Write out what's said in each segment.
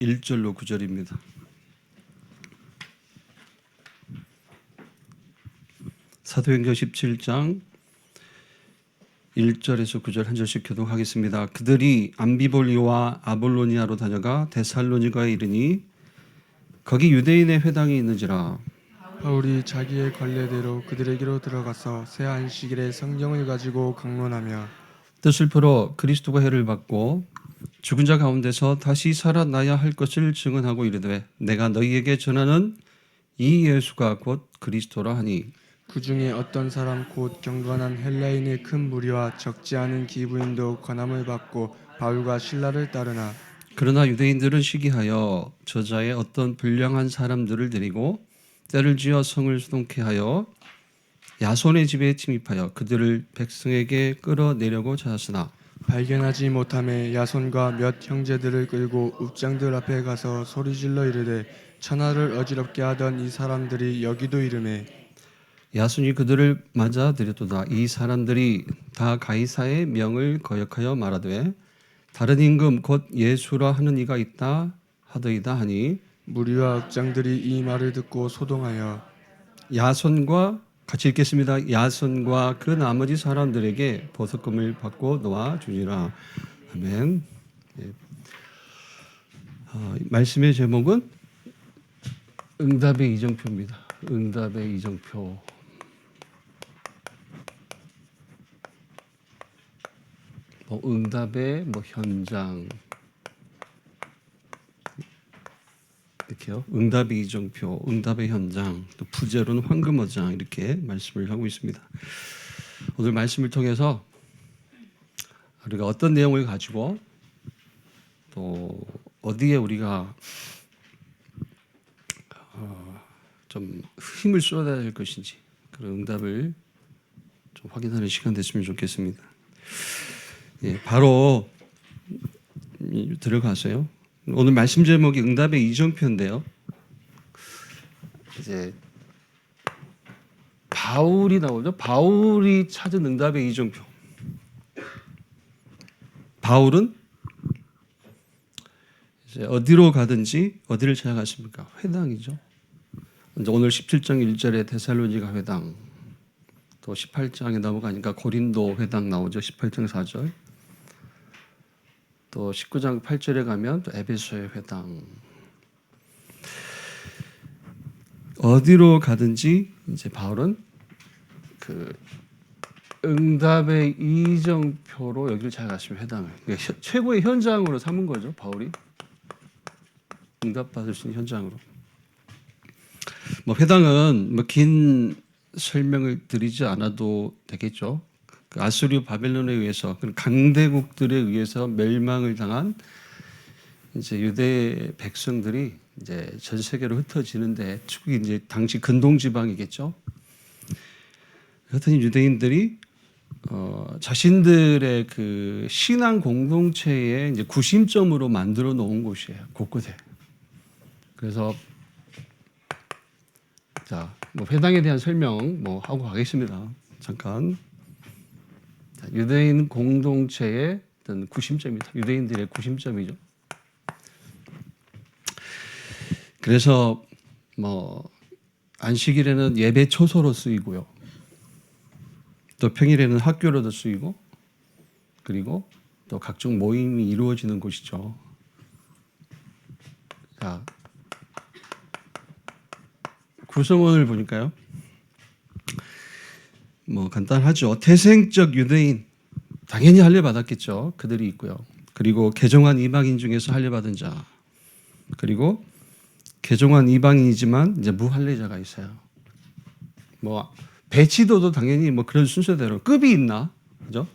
1절로 9절입니다. 사도행전 17장 1절에서 9절 한 절씩 교독하겠습니다. 그들이 암비볼리와 아볼로니아로 다녀가 데살로니가에 이르니 거기 유대인의 회당이 있는지라. 바울이 자기의 관례대로 그들에게로 들어가서 새 안식일에 성경을 가지고 강론하며 뜻을 풀어 그리스도가 해를 받고 죽은 자 가운데서 다시 살아나야 할 것을 증언하고 이르되 내가 너희에게 전하는 이 예수가 곧 그리스도라 하니 그 중에 어떤 사람 곧 경건한 헬라인의 큰 무리와 적지 않은 기부인도 권함을 받고 바울과 신라를 따르나 그러나 유대인들은 시기하여 저자의 어떤 불량한 사람들을 데리고 때를 지어 성을 수동케 하여 야손의 집에 침입하여 그들을 백성에게 끌어내려고 찾았으나 발견하지 못함에 야손과 몇 형제들을 끌고 읍장들 앞에 가서 소리질러 이르되 천하를 어지럽게 하던 이 사람들이 여기도 이르매 야손이 그들을 맞아 들였도다. 이 사람들이 다 가이사의 명을 거역하여 말하되 다른 임금 곧 예수라 하는 이가 있다 하더이다 하니 무리와 읍장들이 이 말을 듣고 소동하여 야손과 같이 읽겠습니다. 야손과 그 나머지 사람들에게 보석금을 받고 놓아 주니라. 아멘. 예. 말씀의 제목은 응답의 이정표입니다. 응답의 이정표. 응답의 현장 이렇게요. 응답의 이정표, 응답의 현장, 또 부제로는 황금어장 이렇게 말씀을 하고 있습니다. 오늘 말씀을 통해서 우리가 어떤 내용을 가지고 또 어디에 우리가 좀 힘을 쏟아야 될 것인지 그런 응답을 좀 확인하는 시간 됐으면 좋겠습니다. 예, 바로 들어가세요. 오늘 말씀 제목이 응답의 이정표인데요. 이제 바울이 나오죠. 바울이 찾은 응답의 이정표. 바울은 이제 어디로 가든지 어디를 찾아갔습니까? 회당이죠. 오늘 17장 1절에 데살로니가 회당, 또 18장에 넘어가니까 고린도 회당 나오죠. 18장 4절. 또 19장 8절에 가면 또 에베소의 회당. 어디로 가든지 이제 바울은 그 응답의 이정표로 여기를 찾아갔습니다. 회당을. 그러니까 최고의 현장으로 삼은 거죠. 바울이 응답받을 수 있는 현장으로. 회당은 긴 설명을 드리지 않아도 되겠죠. 아수르 바벨론에 의해서 강대국들에 의해서 멸망을 당한 이제 유대 백성들이 이제 전 세계로 흩어지는데 축이 이제 당시 근동 지방이겠죠. 그랬더니 유대인들이 자신들의 그 신앙 공동체의 이제 구심점으로 만들어 놓은 곳이에요. 곳곳에. 그래서 자, 회당에 대한 설명 하고 가겠습니다. 잠깐. 유대인 공동체의 어떤 구심점이다. 유대인들의 구심점이죠. 그래서 안식일에는 예배 초소로 쓰이고요. 또 평일에는 학교로도 쓰이고, 그리고 또 각종 모임이 이루어지는 곳이죠. 자, 구성원을 보니까요. 간단하죠. 태생적 유대인 당연히 할례 받았겠죠. 그들이 있고요. 그리고 개종한 이방인 중에서 할례 받은 자, 그리고 개종한 이방인이지만 이제 무할례자가 있어요. 배치도도 당연히 그런 순서대로 급이 있나, 그죠?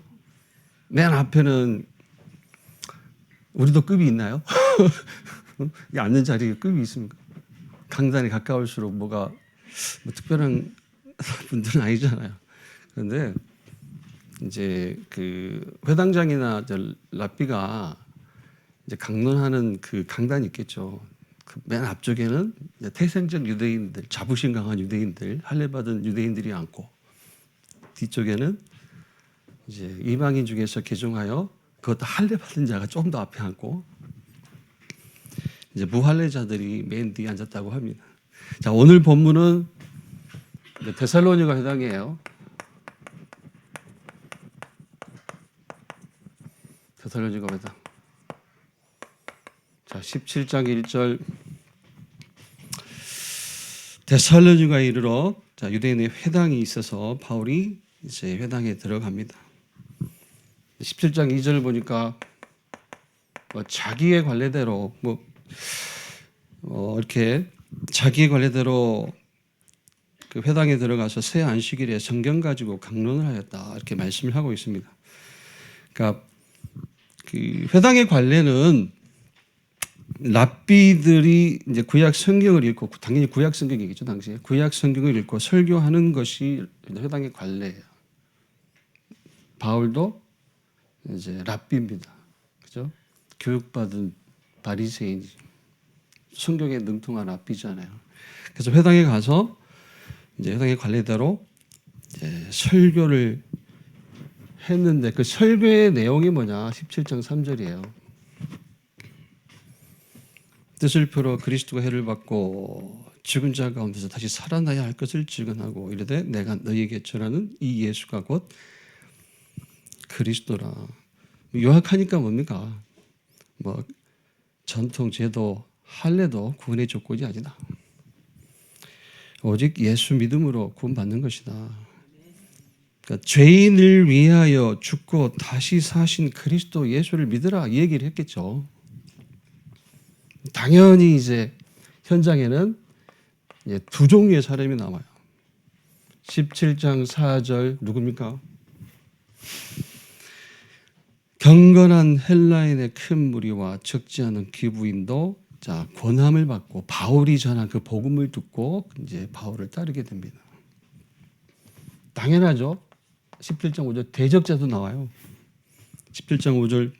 맨 앞에는 우리도 급이 있나요? 앉는 자리에 급이 있습니까? 강단에 가까울수록 특별한 분들은 아니잖아요. 그런데 이제 그 회당장이나 랍비가 이제 강론하는 그 강단이 있겠죠. 그 맨 앞쪽에는 이제 태생적 유대인들, 자부심 강한 유대인들, 할례 받은 유대인들이 앉고 뒤쪽에는 이제 이방인 중에서 개종하여 그것도 할례 받은 자가 좀 더 앞에 앉고 이제 무할례자들이 맨 뒤에 앉았다고 합니다. 자, 오늘 본문은 데살로니가 회당이에요. 데살로니가 회당. 자, 17장 1절. 데살로니가에 이르러 자, 유대인의 회당이 있어서 바울이 이제 회당에 들어갑니다. 17장 2절 보니까 자기의 관례대로 이렇게 자기의 관례대로 그 회당에 들어가서 새 안식일에 성경 가지고 강론을 하였다 이렇게 말씀을 하고 있습니다. 그러니까 그 회당의 관례는 랍비들이 이제 구약 성경을 읽고 당연히 구약 성경이겠죠 당시에 구약 성경을 읽고 설교하는 것이 회당의 관례예요. 바울도 이제 랍비입니다. 그죠? 교육받은 바리새인이 성경에 능통한 랍비잖아요. 그래서 회당에 가서 이제 회당의 관례대로 이제 설교를 했는데 그 설교의 내용이 뭐냐? 17장 3절이에요. 뜻을 풀어 그리스도가 해를 받고 죽은 자 가운데서 다시 살아나야 할 것을 증언하고 이르되 내가 너희에게 전하는 이 예수가 곧 그리스도라. 요약하니까 뭡니까? 전통 제도 할례도 구원의 조건이 아니다. 오직 예수 믿음으로 구원받는 것이다. 그러니까 죄인을 위하여 죽고 다시 사신 그리스도 예수를 믿으라 이 얘기를 했겠죠. 당연히 이제 현장에는 이제 두 종류의 사람이 나와요. 17장 4절 누굽니까? 경건한 헬라인의 큰 무리와 적지 않은 기부인도 자 권함을 받고 바울이 전한 그 복음을 듣고 이제 바울을 따르게 됩니다. 당연하죠. 17장 5절 대적자도 나와요. 17장 5절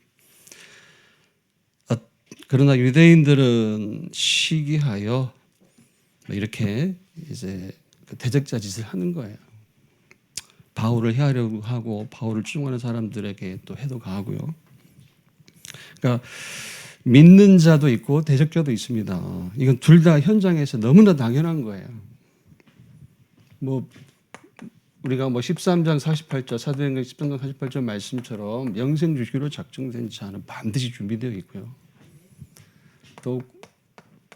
그러나 유대인들은 시기하여 이렇게 이제 대적자 짓을 하는 거예요. 바울을 해하려고 하고 바울을 추종하는 사람들에게 또 해도 가하고요. 그러니까 믿는 자도 있고 대적자도 있습니다. 이건 둘 다 현장에서 너무나 당연한 거예요. 우리가 13장 48절 사도행전 13장 48절 말씀처럼 영생주기로 작정된 자는 반드시 준비되어 있고요. 또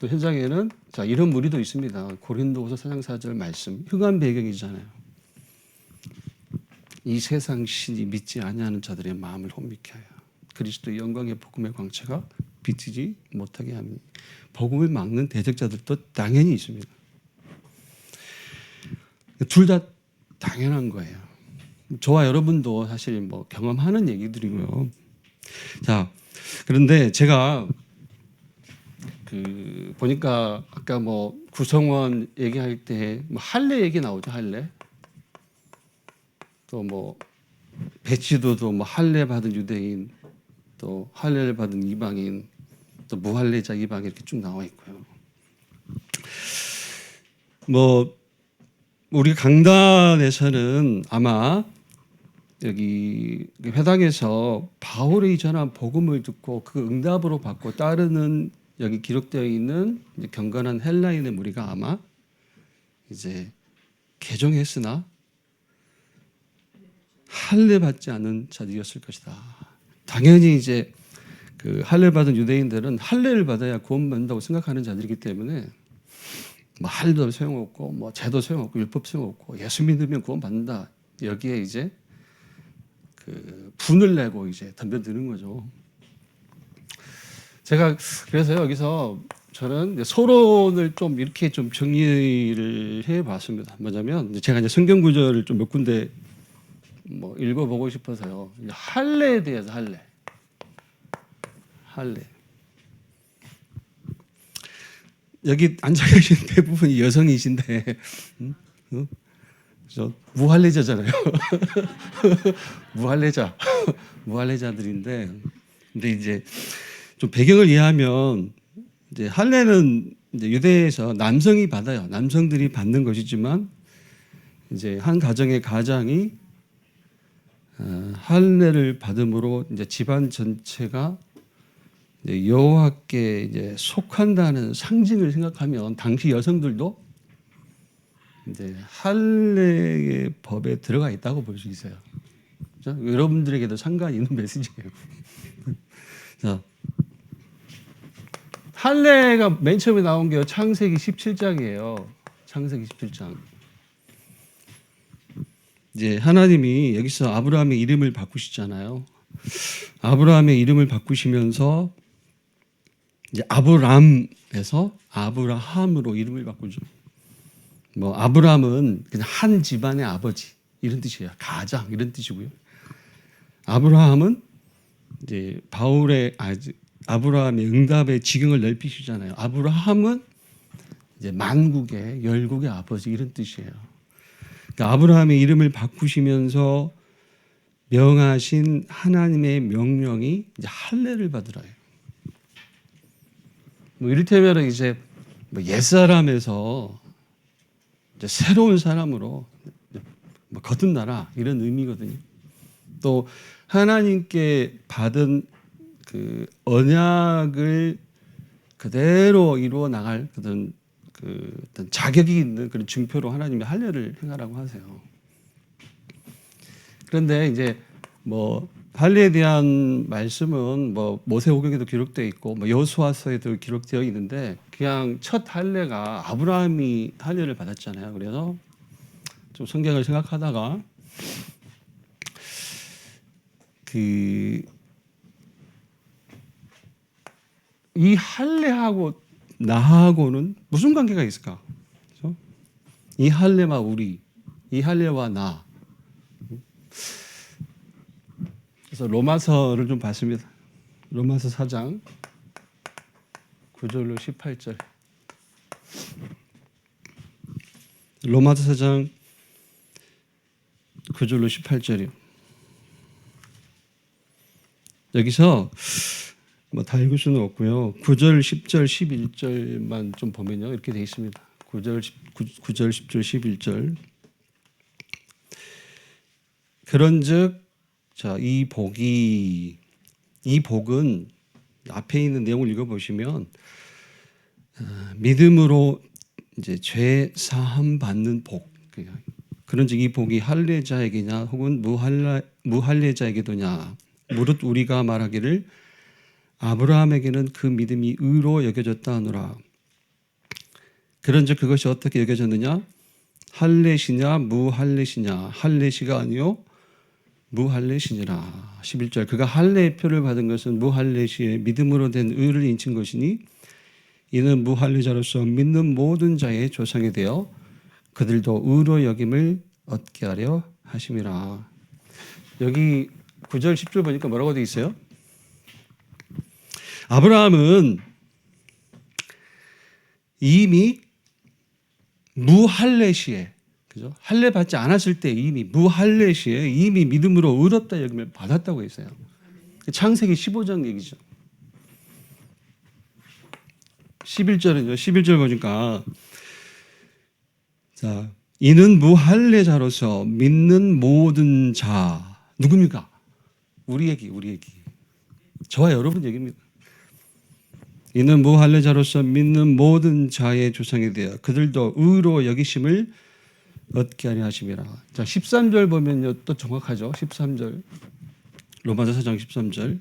현장에는 자 이런 무리도 있습니다. 고린도후서 4장 4절 말씀 흑암 배경이잖아요. 이 세상 신이 믿지 아니하는 자들의 마음을 혼미케 하여 그리스도의 영광의 복음의 광채가 비치지 못하게 하니 복음을 막는 대적자들도 당연히 있습니다. 둘 다 당연한 거예요. 저와 여러분도 사실 경험하는 얘기들이고요. 자 그런데 제가 보니까 아까 구성원 얘기할 때 할례 얘기 나오죠. 할례. 또 배치도도 할례 받은 유대인, 또 할례를 받은 이방인, 또 무할례자 이방인 이렇게 쭉 나와 있고요. 우리 강단에서는 아마 여기 회당에서 바울이 전한 복음을 듣고 그 응답으로 받고 따르는 여기 기록되어 있는 경건한 헬라인의 무리가 아마 이제 개종했으나 할례 받지 않은 자들이었을 것이다. 당연히 이제 그 할례 받은 유대인들은 할례를 받아야 구원받는다고 생각하는 자들이기 때문에 할례도 소용없고 제도 소용없고 율법 소용없고 예수 믿으면 구원받는다. 여기에 이제 그 분을 내고 이제 덤벼드는 거죠. 제가 그래서 여기서 저는 소론을 좀 이렇게 좀 정리를 해봤습니다. 뭐냐면 제가 이제 성경 구절을 좀 몇 군데 읽어보고 싶어서요. 할례에 대해서 할례. 여기 앉아 계신 대부분이 여성이신데, 저 무할례자잖아요. 무할례자들인데, 근데 이제 좀 배경을 이해하면 이제 할례는 이제 유대에서 남성이 받아요. 남성들이 받는 것이지만 이제 한 가정의 가장이 할례를 받음으로 이제 집안 전체가 이제 여호와께 이제 속한다는 상징을 생각하면 당시 여성들도 이제 할례의 법에 들어가 있다고 볼 수 있어요. 그렇죠? 여러분들에게도 상관이 있는 메시지예요. 자, 할례가 맨 처음에 나온 게 창세기 17장이에요. 창세기 17장. 이제 하나님이 여기서 아브라함의 이름을 바꾸시잖아요. 아브라함의 이름을 바꾸시면서 이제 아브람에서 아브라함으로 이름을 바꾸죠. 뭐 아브람은 그냥 한 집안의 아버지 이런 뜻이에요. 가장 이런 뜻이고요. 아브라함은 이제 아브라함의 응답의 지경을 넓히시잖아요. 아브라함은 이제 만국의 열국의 아버지 이런 뜻이에요. 그러니까 아브라함의 이름을 바꾸시면서 명하신 하나님의 명령이 이제 할례를 받으라요. 뭐 이를테면 이제 뭐 옛사람에서 이제 새로운 사람으로 뭐 거듭나라 이런 의미거든요. 또 하나님께 받은 그 언약을 그대로 이루어 나갈 어떤 자격이 있는 그런 증표로 하나님이 할례를 행하라고 하세요. 그런데 이제 뭐 할례에 대한 말씀은 뭐 모세오경에도 기록되어 있고 뭐 여호수아서에도 기록되어 있는데 그냥 첫 할례가 아브라함이 할례를 받았잖아요. 그래서 좀 성경을 생각하다가 이 할례하고 나하고는 무슨 관계가 있을까? 그렇죠? 이 할례와 우리, 이 할례와 나. 그래서 로마서를 좀 봤습니다. 로마서 4장 9절로 18절. 로마서 4장 9절로 18절이요. 여기서 뭐 다 읽을 수는 없고요. 9절, 10절, 11절만 좀 보면요. 이렇게 되어 있습니다. 9절, 10절, 11절. 그런즉 자, 이 복은 앞에 있는 내용을 읽어 보시면 믿음으로 이제 죄 사함 받는 복. 그런즉 이 복이 할례자에게냐 혹은 무할례자에게도냐 무릇 우리가 말하기를 아브라함에게는 그 믿음이 의로 여겨졌다 하노라. 그런즉 그것이 어떻게 여겨졌느냐? 할례시냐 무할례시냐? 할례시가 아니요 무할례시니라. 11절 그가 할례의 표를 받은 것은 무할례시에 믿음으로 된 의를 인친 것이니 이는 무할례자로서 믿는 모든 자의 조상이 되어 그들도 의로 여김을 얻게 하려 하심이라. 여기 9절 10절 보니까 뭐라고 되어 있어요? 아브라함은 이미 무할례시에 그죠? 할례 받지 않았을 때 이미 무할례시에 이미 믿음으로 의롭다 여김을 받았다고 했어요. 창세기 15장 얘기죠. 11절은요. 11절 보니까 자, 이는 무할례자로서 믿는 모든 자 누굽니까? 우리 얘기. 저와 여러분 얘기입니다. 이는 무할례자로서 믿는 모든 자의 조상이 되어 그들도 의로 여기심을 얻게 하려 하심이라. 자, 13절 보면요. 또 정확하죠. 13절. 로마서 4장 13절.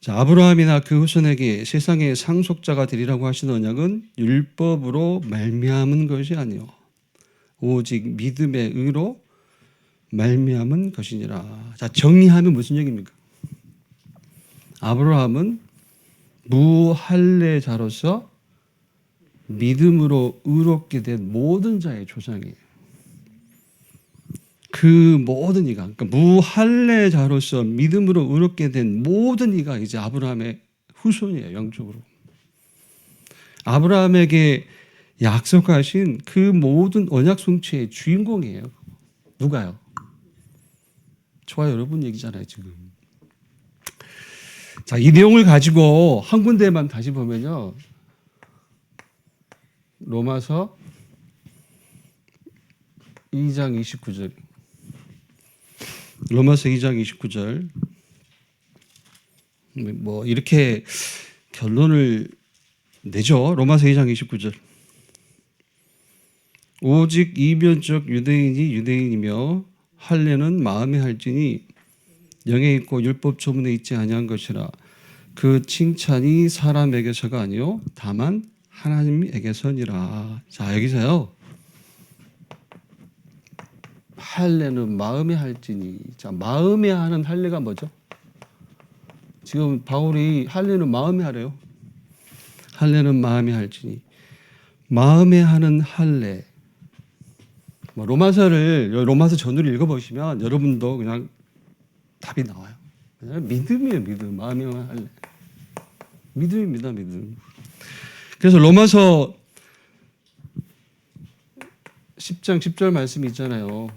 자, 아브라함이나 그 후손에게 세상의 상속자가 되리라고 하신 언약은 율법으로 말미암은 것이 아니요 오직 믿음의 의로 말미암은 것이니라. 자, 정리하면 무슨 얘기입니까? 아브라함은 무할례자로서 믿음으로 의롭게 된 모든 자의 조상이에요. 그 모든 이가, 그러니까 무할례자로서 믿음으로 의롭게 된 모든 이가 이제 아브라함의 후손이에요, 영적으로. 아브라함에게 약속하신 그 모든 언약 성취의 주인공이에요. 누가요? 저와 여러분 얘기잖아요, 지금. 자, 이 내용을 가지고 한 군데만 다시 보면요. 로마서 2장 29절. 로마서 2장 29절. 뭐 이렇게 결론을 내죠. 로마서 2장 29절. 오직 이변적 유대인이 유대인이며 할례는 마음에 할지니 영에 있고 율법 조문에 있지 아니한 것이라. 그 칭찬이 사람에게서가 아니요 다만 하나님에게서니라. 자, 여기서요. 할례는 마음에 할지니. 자, 마음에 하는 할례가 뭐죠? 지금 바울이 할례는 마음에 하래요. 할례는 마음에 할지니. 마음에 하는 할례. 뭐 로마서 전후를 읽어보시면 여러분도 그냥 답이 나와요. 그냥 믿음이에요, 믿음. 마음에 하는 할례. 믿음입니다, 믿음. 그래서 로마서 10장 10절 말씀이 있잖아요.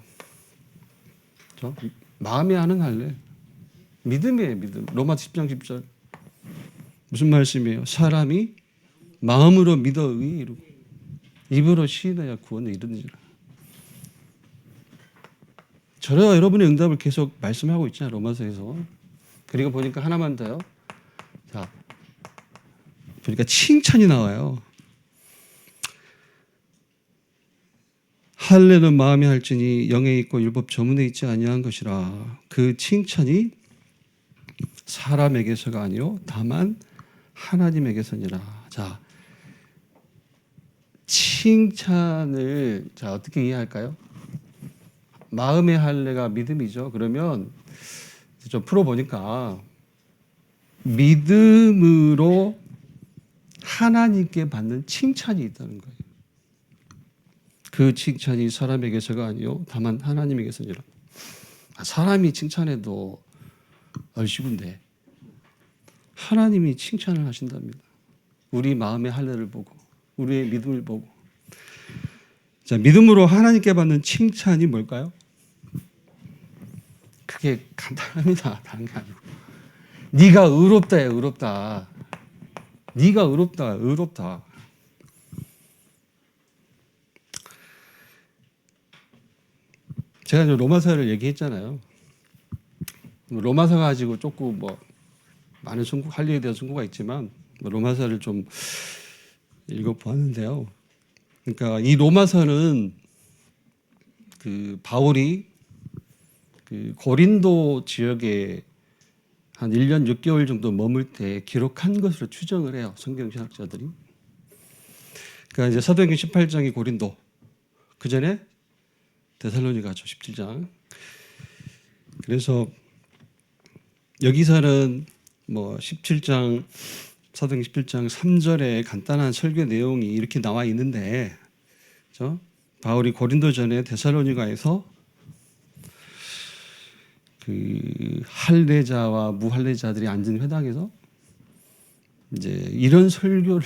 마음에 하는 할례. 믿음이에요, 믿음. 로마서 10장 10절. 무슨 말씀이에요? 사람이 마음으로 믿어 의에 이르고 입으로 시인하여 구원에 이르느니라. 저와 여러분의 응답을 계속 말씀하고 있잖아요, 로마서에서. 그리고 보니까 하나만 더요. 자, 그러니까 칭찬이 나와요. 할례는 마음에 할지니 영에 있고 율법 조문에 있지 아니한 것이라. 그 칭찬이 사람에게서가 아니요 다만 하나님에게서니라. 자, 칭찬을 자 어떻게 이해할까요? 마음의 할례가 믿음이죠. 그러면 좀 풀어보니까 믿음으로 하나님께 받는 칭찬이 있다는 거예요. 그 칭찬이 사람에게서가 아니요 다만 하나님에게서니라. 사람이 칭찬해도 얼씨군데 하나님이 칭찬을 하신답니다. 우리 마음의 할례를 보고 우리의 믿음을 보고. 자, 믿음으로 하나님께 받는 칭찬이 뭘까요? 그게 간단합니다. 다른 게 아니고 네가 의롭다예요. 의롭다. 네가 의롭다. 의롭다. 제가 이제 로마서를 얘기했잖아요. 로마서 가지고 조금 뭐 많은 할례에 대한 sun구가 있지만 로마서를 좀 읽어보았는데요. 그러니까 이 로마서는 그 바울이 그 고린도 지역에 한 1년 6개월 정도 머물 때 기록한 것으로 추정을 해요. 성경 신학자들이. 그러니까 이제 사도행전 18장이 고린도, 그 전에 데살로니가죠. 17장. 그래서 여기서는 뭐 17장 사도행전 17장 3절에 간단한 설교 내용이 이렇게 나와 있는데, 그렇죠? 바울이 고린도 전에 데살로니가에서 그 할례자와 무할례자들이 앉은 회당에서 이제 이런 설교를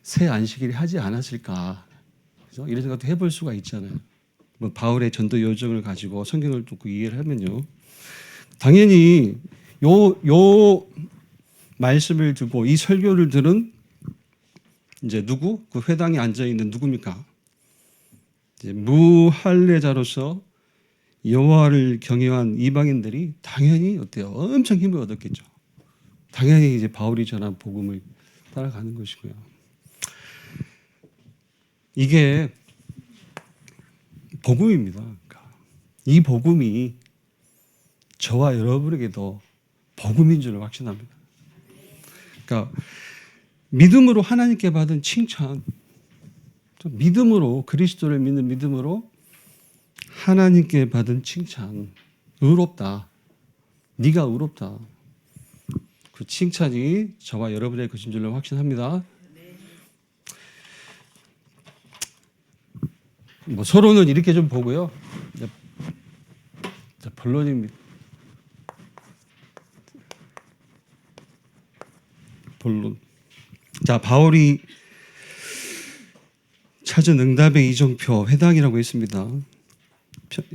새 안식일에 하지 않았을까? 그렇죠? 이런 생각도 해볼 수가 있잖아요. 뭐 바울의 전도 여정을 가지고 성경을 듣고 이해를 하면요, 당연히 요 말씀을 듣고 이 설교를 들은 이제 누구? 그 회당에 앉아 있는 누굽니까? 이제 무할례자로서 여호와를 경외한 이방인들이 당연히 어때요? 엄청 힘을 얻었겠죠. 당연히 이제 바울이 전한 복음을 따라가는 것이고요. 이게 복음입니다. 그러니까 이 복음이 저와 여러분에게도 복음인 줄 확신합니다. 그러니까 믿음으로 하나님께 받은 칭찬, 믿음으로 그리스도를 믿는 믿음으로 하나님께 받은 칭찬, 의롭다. 네가 의롭다. 그 칭찬이 저와 여러분의 것인 줄로 확신합니다. 뭐 서로는 이렇게 좀 보고요. 본론입니다. 본론. 자, 바울이 찾은 응답의 이정표, 회당이라고 했습니다.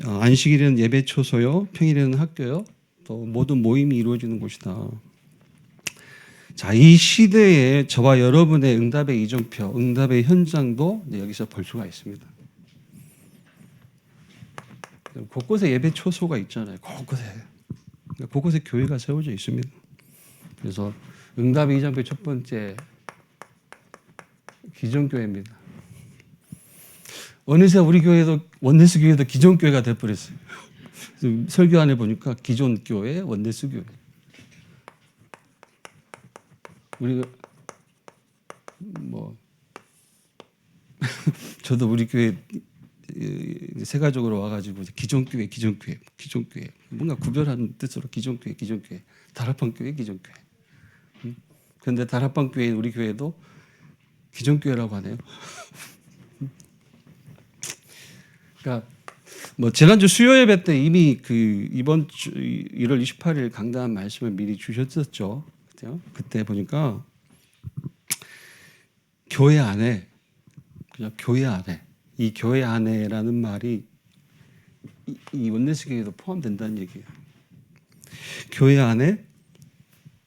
안식일에는 예배 초소요, 평일에는 학교요, 또 모든 모임이 이루어지는 곳이다. 자, 이 시대에 저와 여러분의 응답의 이정표, 응답의 현장도 여기서 볼 수가 있습니다. 곳곳에 예배 초소가 있잖아요. 곳곳에 교회가 세워져 있습니다. 그래서 응답의 이장표의 첫 번째 기존교회입니다. 어느새 우리 교회도 원네스 교회도 기존교회가 돼버렸어요. 설교 안에 보니까 기존교회, 원네스 교회. 우리가 뭐 저도 우리 교회 세가족으로 와가지고 기존교회 뭔가 구별하는 뜻으로 기존교회 다락방교회 기존교회. 그런데 다락방교회 우리 교회도 기존교회라고 하네요. 그러니까 뭐 지난주 수요 예배 때 이미 그 이번 주 1월 28일 강단 말씀을 미리 주셨었죠. 그죠? 그때 보니까 교회 안에 그냥 교회 안에 이 교회 안에라는 말이 이 원네스 교회도 포함된다는 얘기예요. 교회 안에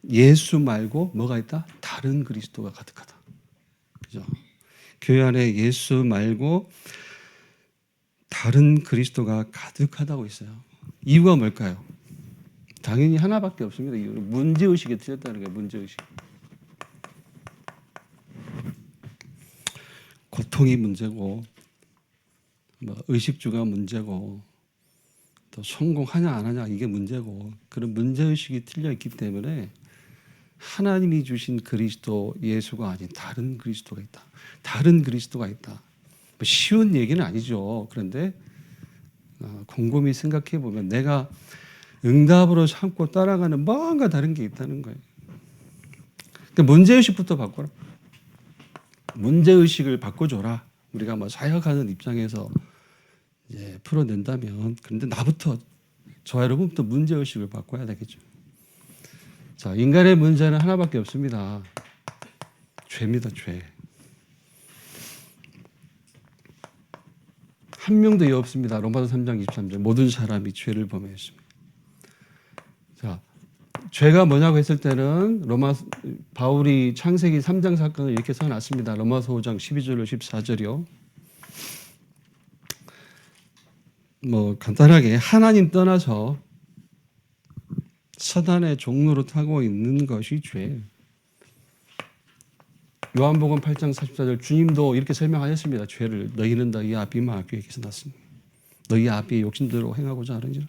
예수 말고 뭐가 있다? 다른 그리스도가 가득하다. 그죠? 교회 안에 예수 말고 다른 그리스도가 가득하다고 있어요. 이유가 뭘까요? 당연히 하나밖에 없습니다. 문제의식이 틀렸다는 거예요. 문제의식. 고통이 문제고 뭐 의식주가 문제고 또 성공하냐 안 하냐 이게 문제고 그런 문제의식이 틀려 있기 때문에 하나님이 주신 그리스도 예수가 아닌 다른 그리스도가 있다. 다른 그리스도가 있다. 뭐 쉬운 얘기는 아니죠. 그런데 곰곰이 생각해 보면 내가 응답으로 삼고 따라가는 뭔가 다른 게 있다는 거예요. 그러니까 문제의식부터 바꿔라. 문제의식을 바꿔줘라. 우리가 뭐 사역하는 입장에서 이제 풀어낸다면 그런데 나부터 저와 여러분부터 문제의식을 바꿔야 되겠죠. 자, 인간의 문제는 하나밖에 없습니다. 죄입니다. 죄. 한 명도 예 없습니다. 로마서 3장 23절 모든 사람이 죄를 범했습니다. 자, 죄가 뭐냐고 했을 때는 바울이 창세기 3장 사건을 이렇게 써놨습니다. 로마서 5장 12절로 14절이요. 뭐 간단하게 하나님 떠나서 사단의 종로로 타고 있는 것이 죄. 요한복음 8장 44절 주님도 이렇게 설명하셨습니다. 죄를 너희는 너희 아비 마귀에게서 났습니다. 너희 아비의 욕심대로 행하고자 하는지라.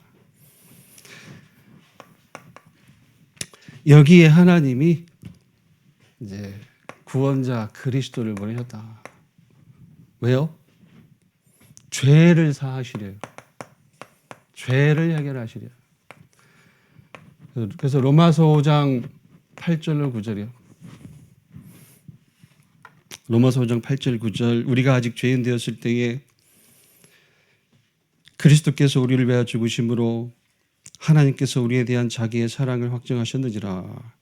여기에 하나님이 이제 구원자 그리스도를 보내셨다. 왜요? 죄를 사하시래요. 죄를 해결하시래요. 그래서 로마서 5장 8절로 9절이요. 로마서 5장 8절 9절 우리가 아직 죄인 되었을 때에 그리스도께서 우리를 위하여 죽으심으로 하나님께서 우리에 대한 자기의 사랑을 확증하셨느니라.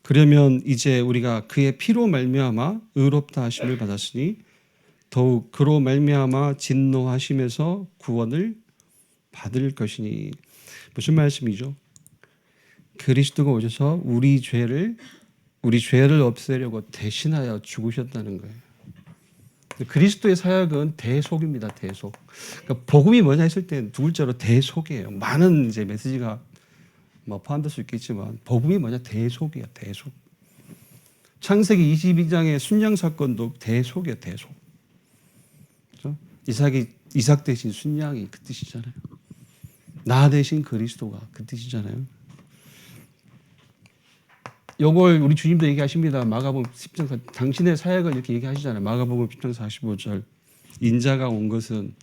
그러면 이제 우리가 그의 피로 말미암아 의롭다 하심을 받았으니 더욱 그로 말미암아 진노하심에서 구원을 받을 것이니. 무슨 말씀이죠? 그리스도가 오셔서 우리 죄를 없애려고 대신하여 죽으셨다는 거예요. 그리스도의 사역은 대속입니다. 대속. 그러니까 복음이 뭐냐 했을 때 두 글자로 대속이에요. 많은 이제 메시지가 뭐 포함될 수 있겠지만 복음이 뭐냐 대속이에요. 대속. 창세기 22장의 순양 사건도 대속이에요. 대속. 그렇죠? 이삭 대신 순양이 그 뜻이잖아요. 나 대신 그리스도가 그 뜻이잖아요. 요걸 우리 주님도 얘기하십니다. 마가복음 10장 당신의 사역을 이렇게 얘기하시잖아요. 마가복음 10장 45절 인자가 온 것은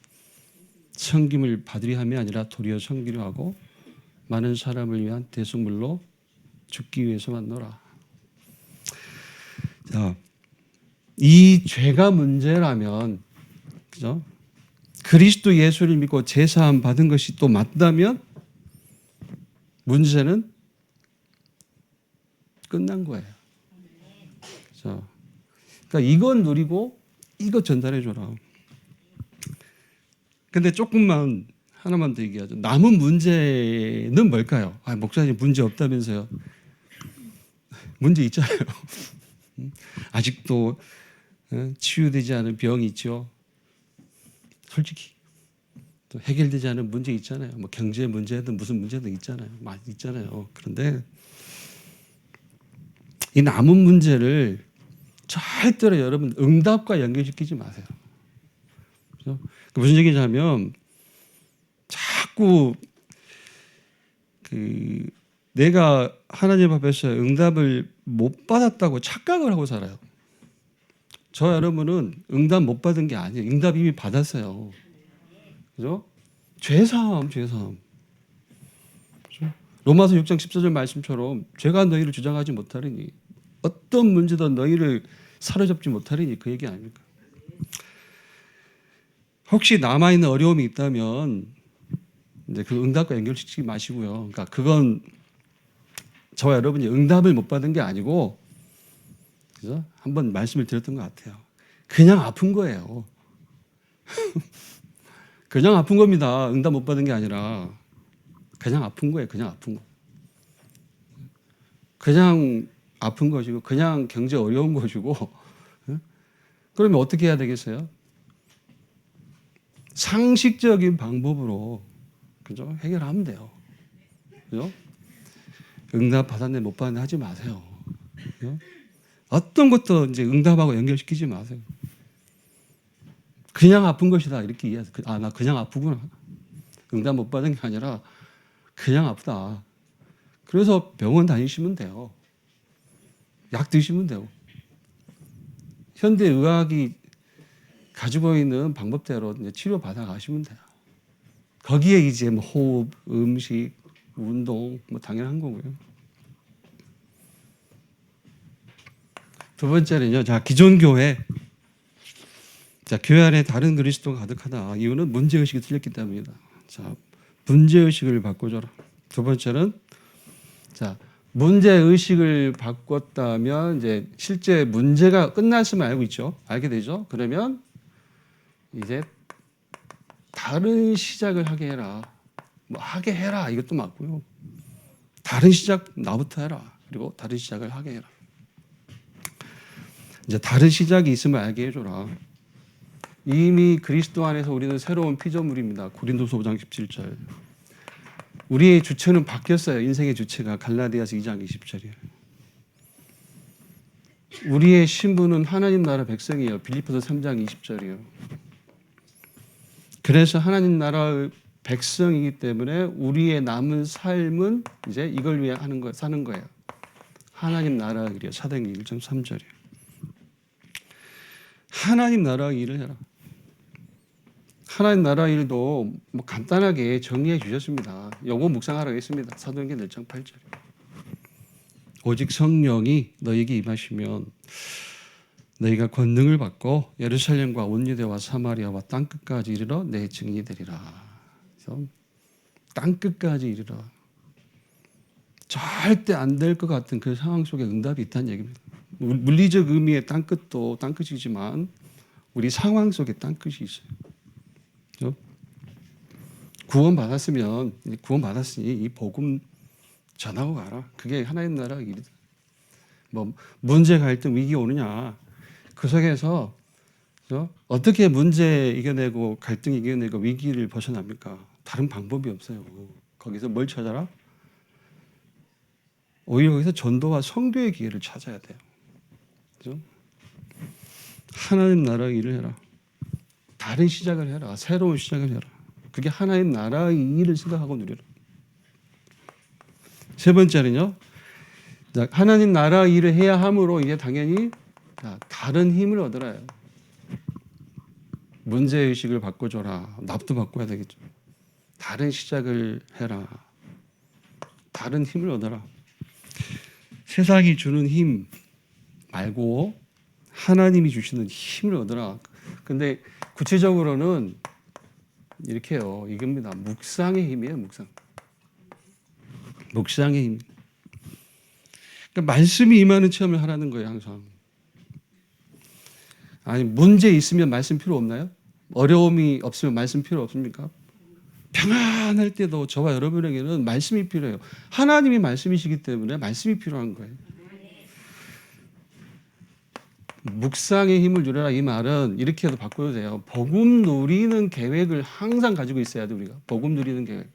섬김을 받으려 함이 아니라 도리어 섬기려 하고 많은 사람을 위한 대속물로 죽기 위해서 왔노라. 자, 이 죄가 문제라면 그죠? 그리스도 예수를 믿고 제사함 받은 것이 또 맞다면 문제는 끝난 거예요. 그렇죠? 그러니까 이건 누리고 이거 전달해 줘라. 근데 조금만 하나만 더 얘기하죠. 남은 문제는 뭘까요? 목사님 문제 없다면서요. 문제 있잖아요. 아직도 치유되지 않은 병이 있죠. 솔직히 또 해결되지 않은 문제 있잖아요. 뭐 경제 문제든 무슨 문제든 있잖아요. 많이 있잖아요. 그런데 이 남은 문제를 절대로 여러분 응답과 연결시키지 마세요. 그죠? 무슨 얘기냐면 자꾸 내가 하나님 앞에서 응답을 못 받았다고 착각을 하고 살아요. 저 여러분은 응답 못 받은 게 아니에요. 응답 이미 받았어요. 그죠? 죄사함. 그죠? 로마서 6장 14절 말씀처럼 죄가 너희를 주장하지 못하리니 어떤 문제도 너희를 사로잡지 못하리니 그 얘기 아닙니까? 혹시 남아있는 어려움이 있다면 이제 그 응답과 연결시키지 마시고요. 그러니까 그건 저와 여러분이 응답을 못 받은 게 아니고, 그죠? 한번 말씀을 드렸던 것 같아요. 그냥 아픈 거예요. 그냥 아픈 겁니다. 응답 못 받은 게 아니라 그냥 아픈 거예요. 그냥 아픈 거. 그냥 아픈 것이고, 그냥 경제 어려운 것이고, 그러면 어떻게 해야 되겠어요? 상식적인 방법으로, 그죠? 해결하면 돼요. 그죠? 응답 받았네 못 받았네 하지 마세요. 그죠? 어떤 것도 이제 응답하고 연결시키지 마세요. 그냥 아픈 것이다 이렇게 이해하세요. 나 그냥 아프구나. 응답 못 받은 게 아니라 그냥 아프다. 그래서 병원 다니시면 돼요. 약 드시면 되고. 현대 의학이 가지고 있는 방법대로 이제 치료 받아 가시면 돼요. 거기에 이제 뭐 호흡, 음식, 운동 뭐 당연한 거고요. 두 번째는요. 자, 기존 교회. 자, 교회 안에 다른 그리스도가 가득하다. 이유는 문제 의식이 틀렸기 때문입니다. 자, 문제 의식을 바꿔줘라. 두 번째는 자, 문제 의식을 바꿨다면 이제 실제 문제가 끝났음을 알고 있죠. 알게 되죠. 그러면 이제 다른 시작을 하게 해라. 뭐 하게 해라. 이것도 맞고요. 다른 시작 나부터 해라. 그리고 다른 시작을 하게 해라. 이제 다른 시작이 있음을 알게 해줘라. 이미 그리스도 안에서 우리는 새로운 피조물입니다. 고린도서 5장 17절. 우리의 주체는 바뀌었어요. 인생의 주체가 갈라디아서 2장 20절이에요. 우리의 신분은 하나님 나라 백성이에요. 빌립보서 3장 20절이에요. 그래서 하나님 나라의 백성이기 때문에 우리의 남은 삶은 이제 이걸 위해 하는 거 사는 거예요. 하나님 나라 일이요. 사도행전 1.3절이에요. 하나님 나라 일을 해라. 하나님 나라 일도 뭐 간단하게 정리해 주셨습니다. 요거 묵상하라고 했습니다. 사도행전 1장 8절. 오직 성령이 너에게 임하시면 너희가 권능을 받고 예루살렘과 온 유대와 사마리아와 땅 끝까지 이르러 내 증인이 되리라. 그래서 땅 끝까지 이르러. 절대 안 될 것 같은 그 상황 속에 응답이 있다는 얘기입니다. 물리적 의미의 땅 끝도 땅 끝이지만 우리 상황 속에 땅 끝이 있어요. 그렇죠? 구원 받았으면 구원 받았으니 이 복음 전하고 가라. 그게 하나님 나라 일이다. 뭐 문제 갈등 위기 오느냐 그 속에서 그렇죠? 어떻게 문제 이겨내고 갈등 이겨내고 위기를 벗어납니까? 다른 방법이 없어요. 거기서 뭘 찾아라? 오히려 거기서 전도와 성도의 기회를 찾아야 돼요. 그렇죠? 하나님 나라 일을 해라. 다른 시작을 해라. 새로운 시작을 해라. 그게 하나님 나라의 일을 생각하고 누려라. 세 번째는요. 하나님 나라 일을 해야 함으로 이제 당연히 다른 힘을 얻으라. 문제의식을 바꿔줘라. 납도 바꿔야 되겠죠. 다른 시작을 해라. 다른 힘을 얻어라. 세상이 주는 힘 말고 하나님이 주시는 힘을 얻어라. 근데 구체적으로는 이렇게 해요. 이겁니다. 묵상의 힘이에요. 묵상의 힘. 그러니까 말씀이 임하는 체험을 하라는 거예요. 항상. 아니 문제 있으면 말씀 필요 없나요? 어려움이 없으면 말씀 필요 없습니까? 평안할 때도 저와 여러분에게는 말씀이 필요해요. 하나님이 말씀이시기 때문에 말씀이 필요한 거예요. 묵상의 힘을 누려라 이 말은 이렇게도 바꿔도 돼요. 복음 누리는 계획을 항상 가지고 있어야 돼 우리가. 복음 누리는 계획.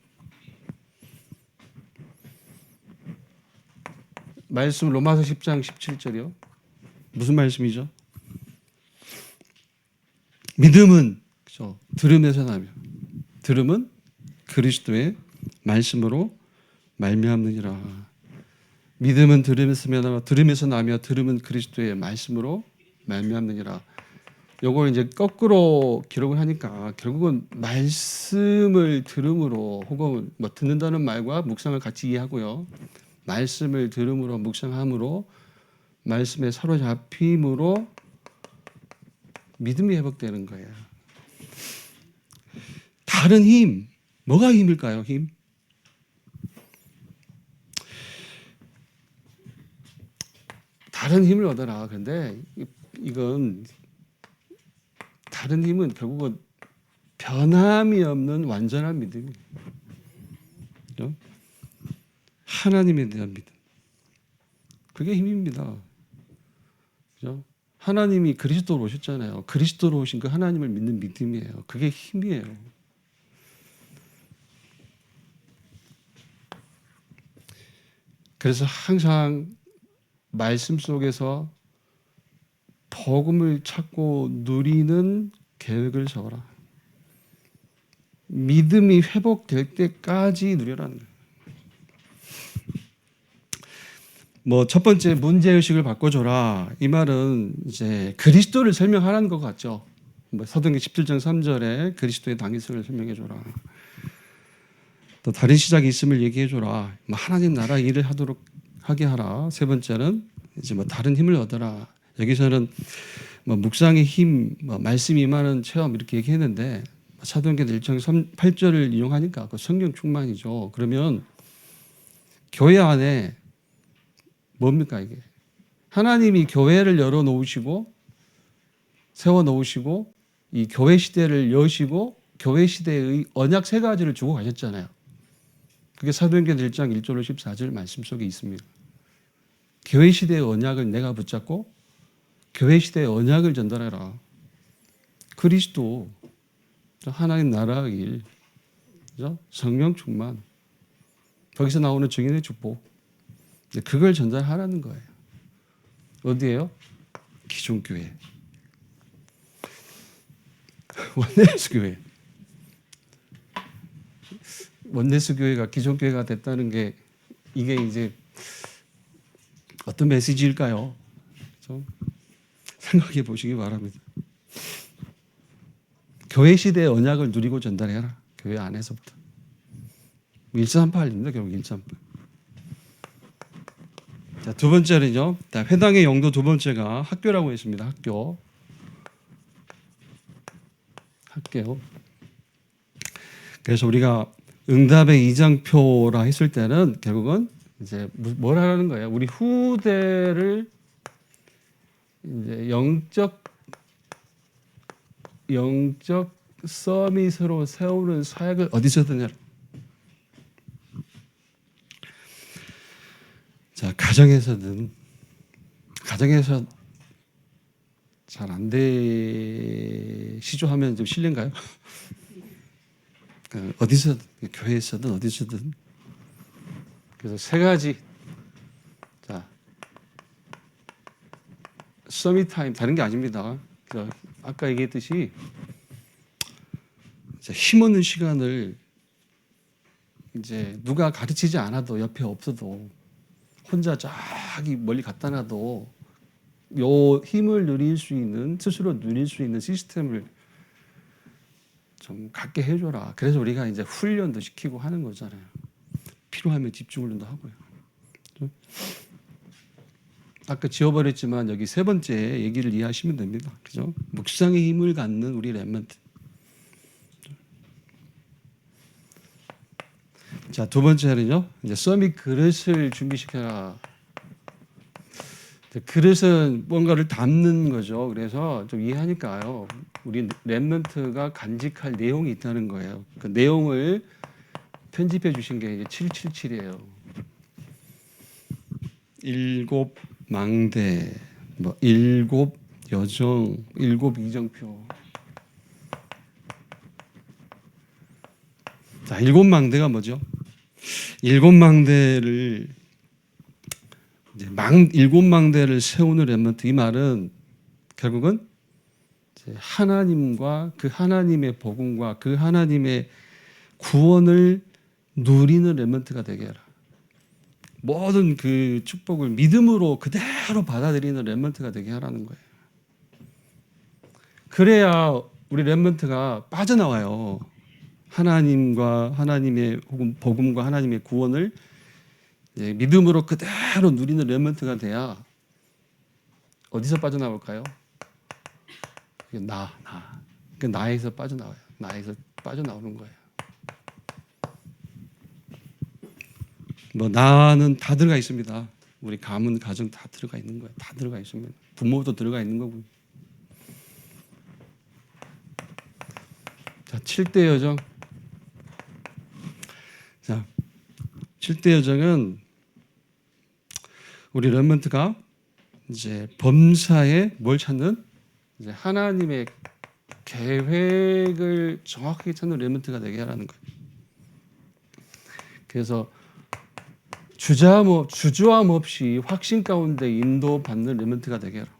말씀 로마서 10장 17절이요. 무슨 말씀이죠? 믿음은 그렇죠. 들음에서 나며 들음은 그리스도의 말씀으로 말미암느니라. 믿음은 들음에서 나며 들음은 그리스도의 말씀으로 말미암느니라. 요걸 이제 거꾸로 기록을 하니까 결국은 말씀을 들음으로 혹은 뭐 듣는다는 말과 묵상을 같이 이해하고요. 말씀을 들음으로 묵상함으로 말씀에 사로잡힘으로 믿음이 회복되는 거예요. 다른 힘, 뭐가 힘일까요? 힘? 다른 힘을 얻어라. 그런데 이건 다른 힘은 결국은 변함이 없는 완전한 믿음이에요. 그죠? 하나님에 대한 믿음. 그게 힘입니다. 그죠? 하나님이 그리스도로 오셨잖아요. 그리스도로 오신 그 하나님을 믿는 믿음이에요. 그게 힘이에요. 그래서 항상 말씀 속에서 복음을 찾고 누리는 계획을 세워라. 믿음이 회복될 때까지 누려라는 거예요. 뭐 첫 번째 문제의식을 바꿔줘라. 이 말은 이제 그리스도를 설명하라는 것 같죠. 뭐 사도행전 17장 3절에 그리스도의 당위성을 설명해줘라. 또 다른 시작이 있음을 얘기해줘라. 뭐 하나님 나라 일을 하게 하라. 세 번째는 이제 뭐 다른 힘을 얻어라. 여기서는 뭐 묵상의 힘, 뭐 말씀이 임하는 체험 이렇게 얘기했는데 사도행전 1장 8절을 이용하니까 그 성령 충만이죠. 그러면 교회 안에 뭡니까 이게? 하나님이 교회를 열어 놓으시고 세워 놓으시고 이 교회 시대를 여시고 교회 시대의 언약 세 가지를 주고 가셨잖아요. 그게 사도행전 1장 1절로 14절 말씀 속에 있습니다. 교회 시대의 언약을 내가 붙잡고 교회 시대의 언약을 전달해라. 그리스도 하나님 나라의 일, 그죠? 성령 충만, 거기서 나오는 증인의 축복, 그걸 전달하라는 거예요. 어디예요? 기존 교회, 원내스 교회. 원내스 교회가 기존 교회가 됐다는 게 이게 이제 어떤 메시지일까요? 좀 생각해 보시기 바랍니다. 교회 시대의 언약을 누리고 전달해라. 교회 안에서부터. 1338입니다. 결국 1338. 자, 두 번째는요. 회당의 용도 두 번째가 학교라고 했습니다. 학교. 그래서 우리가 응답의 이장표라 했을 때는 결국은 이제 뭘 하라는 거예요? 우리 후대를 이제 영적 서밋으로 세우는 사역을 어디서든 해라. 자, 가정에서 잘 안 되시죠 하면 좀 실례인가요? 어디서든, 교회에서든 어디서든. 그래서 세 가지. 자, 서밋 타임 다른 게 아닙니다. 아까 얘기했듯이 힘없는 시간을 이제 누가 가르치지 않아도 옆에 없어도 혼자 저기 멀리 갖다 놔도 요 힘을 누릴 수 있는 스스로 누릴 수 있는 시스템을 좀 갖게 해줘라. 그래서 우리가 이제 훈련도 시키고 하는 거잖아요. 필요하면 집중 훈련도 하고요. 아까 지워버렸지만 여기 세 번째 얘기를 이해하시면 됩니다. 그죠? 묵상의 힘을 갖는 우리 렘넌트. 자, 두 번째는요. 이제 서밋 그릇을 준비시켜라. 그릇은 뭔가를 담는 거죠. 그래서 좀 이해하니까요. 우리 렘넌트가 간직할 내용이 있다는 거예요. 그 내용을 편집해 주신 게 이제 777이에요. 7 망대, 뭐 7 여정, 7 이정표. 자, 7 망대가 뭐죠? 7 망대를 이제 일곱 망대를 세우는 렘넌트, 이 말은 결국은 이제 하나님과 그 하나님의 복음과 그 하나님의 구원을 누리는 렘넌트가 되게 해라. 모든 그 축복을 믿음으로 그대로 받아들이는 렘넌트가 되게 하라는 거예요. 그래야 우리 렘넌트가 빠져나와요. 하나님과 하나님의 혹은 복음과 하나님의 구원을 믿음으로 그대로 누리는 렘넌트가 돼야 어디서 빠져나올까요? 그 나에서 빠져나와요. 나에서 빠져나오는 거예요. 뭐 나는 다 들어가 있습니다. 우리 가문 가정 다 들어가 있는 거예요. 다 들어가 있습니다. 부모도 들어가 있는 거고요. 자, 7대 여정. 자, 7대 여정은 우리 렘넌트가 이제 범사에 뭘 찾는? 이제 하나님의 계획을 정확하게 찾는 렘넌트가 되게 하라는 거예요. 그래서 주저함 없이 확신 가운데 인도받는 렘넌트가 되게 하라.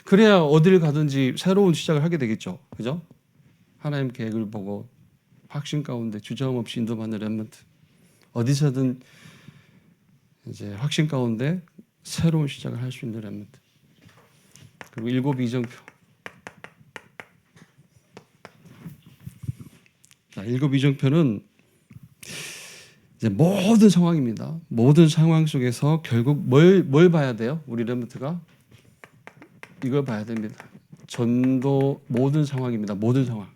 그래야 어딜 가든지 새로운 시작을 하게 되겠죠. 그죠? 하나님 계획을 보고 확신 가운데 주저함 없이 인도받는 렘넌트. 어디서든 이제 확신 가운데 새로운 시작을 할 수 있는 렘넌트. 그리고 7 이정표. 자, 7 이정표는 이제 모든 상황입니다. 모든 상황 속에서 결국 뭘 봐야 돼요? 우리 렘넌트가 이걸 봐야 됩니다. 전도 모든 상황입니다. 모든 상황.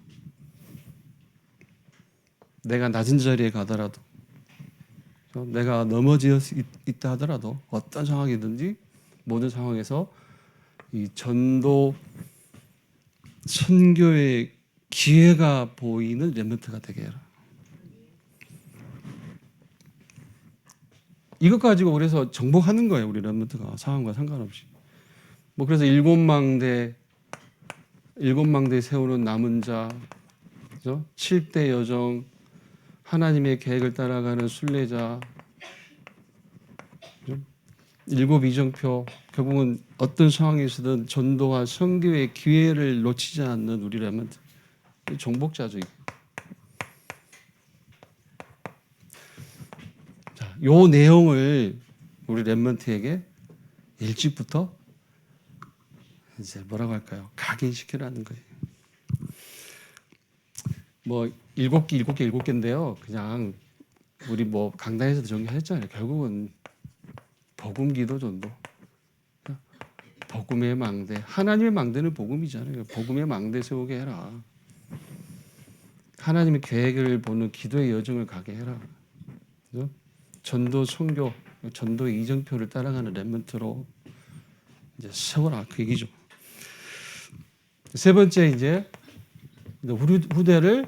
내가 낮은 자리에 가더라도, 내가 넘어져 있다 하더라도 어떤 상황이든지 모든 상황에서 이 전도 선교의 기회가 보이는 렘넌트가 되게 해라. 이것 가지고 그래서 정복하는 거예요. 우리 렘넌트가 상황과 상관없이. 뭐 그래서 7망대 세우는 남은 자, 그죠? 7대 여정, 하나님의 계획을 따라가는 순례자, 7 이정표, 결국은 어떤 상황에서든 전도와 선교의 기회를 놓치지 않는 우리 렘넌트, 정복자죠. 자, 요 내용을 우리 렘넌트에게 일찍부터 이제 뭐라고 할까요? 각인시키라는 거예요. 뭐 7개인데요. 그냥 우리 뭐 강단에서도 정리했잖아요. 결국은 복음, 기도, 전도. 복음의 망대. 하나님의 망대는 복음이잖아요. 복음의 망대 세우게 해라. 하나님의 계획을 보는 기도의 여정을 가게 해라. 그죠? 전도, 선교, 전도 이정표를 따라가는 렘넌트로 이제 세워라. 그 얘기죠. 세 번째 이제 우리 후대를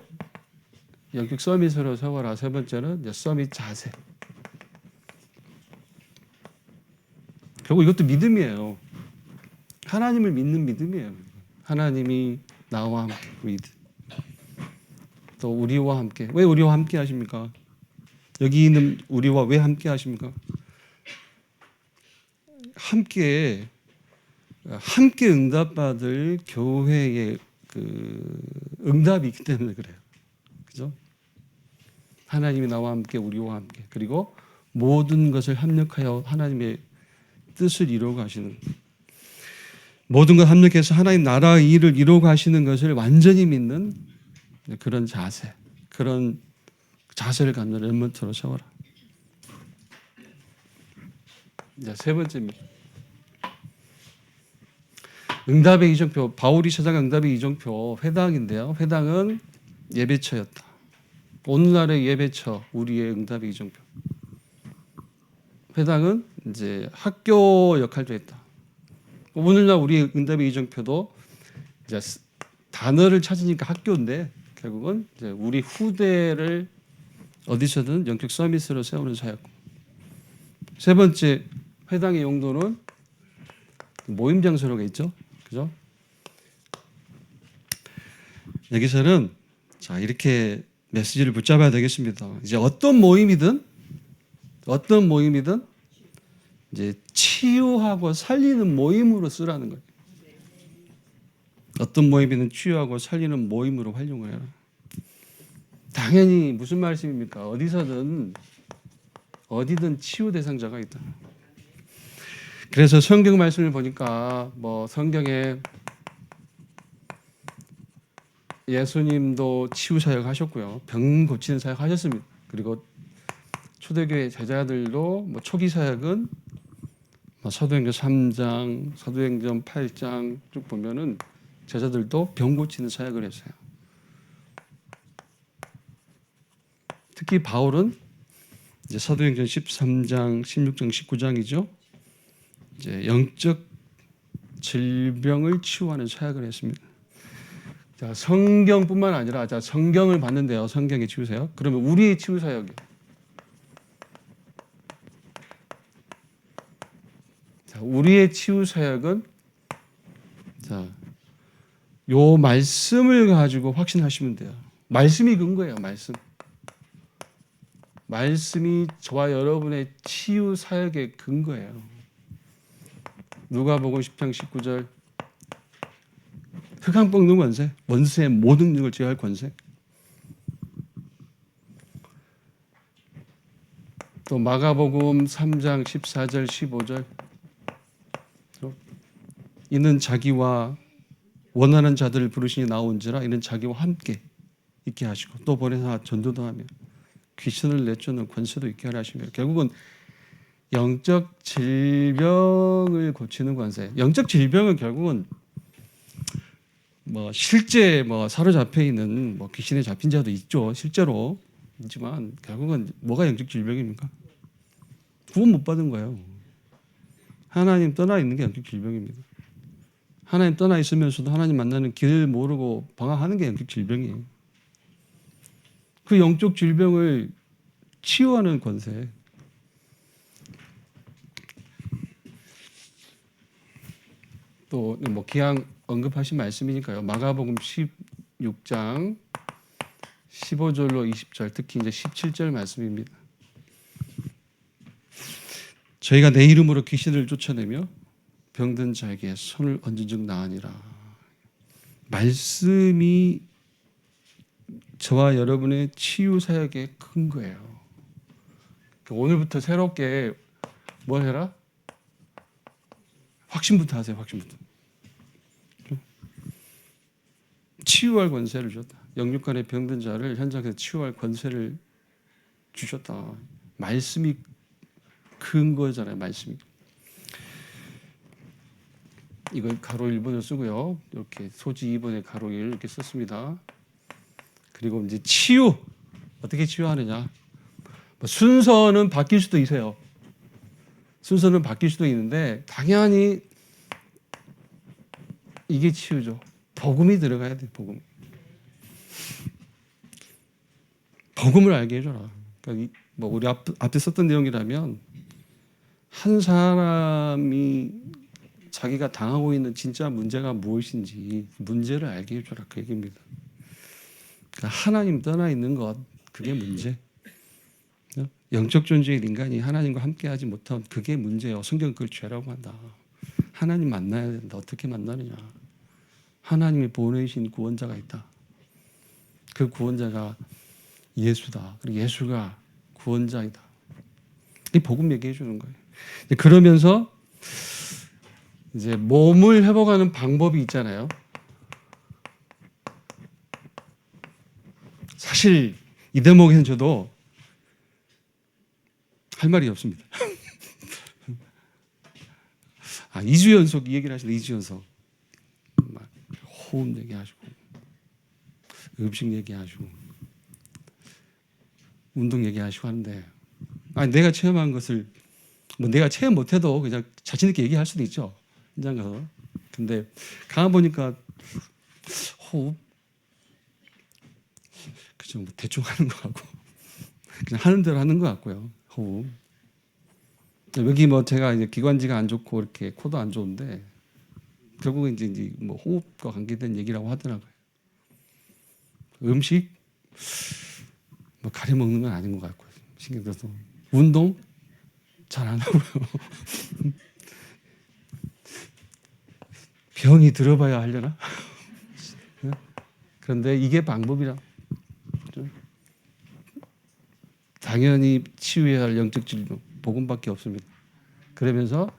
영적 서밋으로 세워라. 세 번째는 이제 서밋 자세. 결국 이것도 믿음이에요. 하나님을 믿는 믿음이에요. 하나님이 나와 함께 with. 또 우리와 함께. 왜 우리와 함께 하십니까? 여기 있는 우리와 왜 함께 하십니까? 함께 응답받을 교회의 그 응답이 있기 때문에 그래요. 그죠? 하나님이 나와 함께 우리와 함께 그리고 모든 것을 합력하여 하나님의 뜻을 이루어 가시는, 모든 것 합력해서 하나님 나라의 일을 이루어 가시는 것을 완전히 믿는 그런 자세, 그런 자세를 갖는 렘넌트로 세워라. 이제 세 번째입니다. 응답의 이정표, 바울이 찾아간 응답의 이정표 회당인데요. 회당은 예배처였다. 오늘날의 예배처, 우리의 응답의 이정표. 회당은 이제 학교 역할도 했다. 오늘날 우리의 응답의 이정표도 이제 단어를 찾으니까 학교인데 결국은 이제 우리 후대를 어디서든 영적 서밋으로 세우는 사역고. 세 번째 회당의 용도는 모임 장소로가 있죠. 그죠? 여기서는 자 이렇게 메시지를 붙잡아야 되겠습니다. 이제 어떤 모임이든 이제 치유하고 살리는 모임으로 쓰라는 거예요. 어떤 모임이든 치유하고 살리는 모임으로 활용을 해라. 당연히 무슨 말씀입니까? 어디든 치유 대상자가 있다. 그래서 성경 말씀을 보니까 뭐 성경에 예수님도 치유 사역 하셨고요. 병 고치는 사역 하셨습니다. 그리고 초대교회 제자들도 뭐 초기 사역은 뭐 사도행전 3장, 사도행전 8장 쭉 보면은 제자들도 병 고치는 사역을 했어요. 특히 바울은 이제 사도행전 13장, 16장, 19장이죠. 이제 영적 질병을 치유하는 사역을 했습니다. 자, 성경뿐만 아니라 자, 성경을 봤는데요. 성경의 치유 사역. 그러면 우리의 치유 사역이 자, 우리의 치유 사역은 자, 요 말씀을 가지고 확신하시면 돼요. 말씀이 근거예요. 말씀이 저와 여러분의 치유 사역의 근거예요. 누가복음 10장 19절 흑암 꺾는 권세, 원수의 모든 능력을 제어할 권세. 또 마가복음 3장 14절 15절 이는 자기와 원하는 자들을 부르시니 나온지라 이는 자기와 함께 있게 하시고 또 보내사 전도도 하며 귀신을 내쫓는 권세도 있게 하라 하시며 결국은 영적 질병을 고치는 권세. 영적 질병은 결국은 뭐 실제 뭐 사로잡혀 있는 뭐 귀신에 잡힌 자도 있죠. 실제로 있지만 결국은 뭐가 영적 질병입니까? 구원 못 받은 거예요. 하나님 떠나 있는 게 영적 질병입니다. 하나님 떠나 있으면서도 하나님 만나는 길 모르고 방황하는 게 영적 질병이에요. 그 영적 질병을 치유하는 권세. 또 뭐 기왕 언급하신 말씀이니까요. 마가복음 16장 15절로 20절 특히 이제 17절 말씀입니다. 저희가 내 이름으로 귀신을 쫓아내며 병든 자에게 손을 얹은 즉 나으니라. 말씀이 저와 여러분의 치유 사역의 근거예요. 오늘부터 새롭게 뭘 해라? 확신부터 하세요. 확신부터. 치유할 권세를 줬다. 영육간의 병든 자를 현장에서 치유할 권세를 주셨다. 말씀이 근거잖아요. 말씀이. 이걸 가로 1번을 쓰고요. 이렇게 소지 2번에 가로 1 이렇게 썼습니다. 그리고 이제 치유. 어떻게 치유하느냐. 순서는 바뀔 수도 있어요. 순서는 바뀔 수도 있는데 당연히 이게 치유죠. 복음이 들어가야 돼. 복음을 알게 해줘라. 그러니까 뭐 우리 앞에 썼던 내용이라면 한 사람이 자기가 당하고 있는 진짜 문제가 무엇인지 문제를 알게 해줘라. 그 얘기입니다. 그러니까 하나님 떠나 있는 것 그게 문제. 영적 존재의 인간이 하나님과 함께하지 못한 그게 문제예요. 성경은 그걸 죄라고 한다. 하나님 만나야 된다. 어떻게 만나느냐. 하나님이 보내신 구원자가 있다. 그 구원자가 예수다. 그리고 예수가 구원자이다. 이 복음 얘기해 주는 거예요. 그러면서 이제 몸을 회복하는 방법이 있잖아요. 사실 이 대목에는 저도 할 말이 없습니다. 2주 연속 이 얘기를 하시네. 2주 연속. 호흡 얘기하시고 음식 얘기하시고 운동 얘기하시고 하는데 내가 체험한 것을 뭐 내가 체험 못해도 그냥 자신 있게 얘기할 수도 있죠. 현장 가서. 근데 가만 보니까 호흡 그죠. 뭐 대충 하는 것 같고 그냥 하는 대로 하는 것 같고요. 호흡. 여기 뭐 제가 이제 기관지가 안 좋고 이렇게 코도 안 좋은데 결국은 이제 뭐 호흡과 관계된 얘기라고 하더라고요. 음식 뭐 가려 먹는 건 아닌 것 같고 신경 써서 운동 잘 안 하고요. 병이 들어봐야 하려나? 그런데 이게 방법이라. 당연히 치유해야 할 영적 질병 복음밖에 없습니다. 그러면서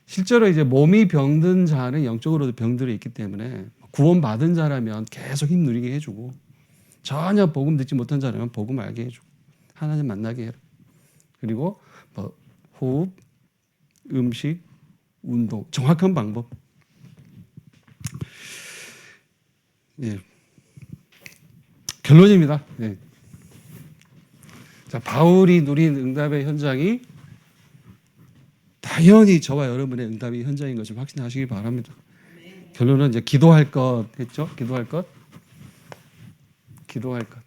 실제로 이제 몸이 병든 자는 영적으로도 병들어 있기 때문에 구원받은 자라면 계속 힘 누리게 해주고 전혀 복음 듣지 못한 자라면 복음 알게 해주고 하나님 만나게 해라. 그리고 뭐 호흡, 음식, 운동 정확한 방법. 예. 결론입니다. 예. 자, 바울이 누린 응답의 현장이 당연히 저와 여러분의 응답의 현장인 것을 확신하시기 바랍니다. 결론은 이제 기도할 것 했죠? 기도할 것. 기도할 것.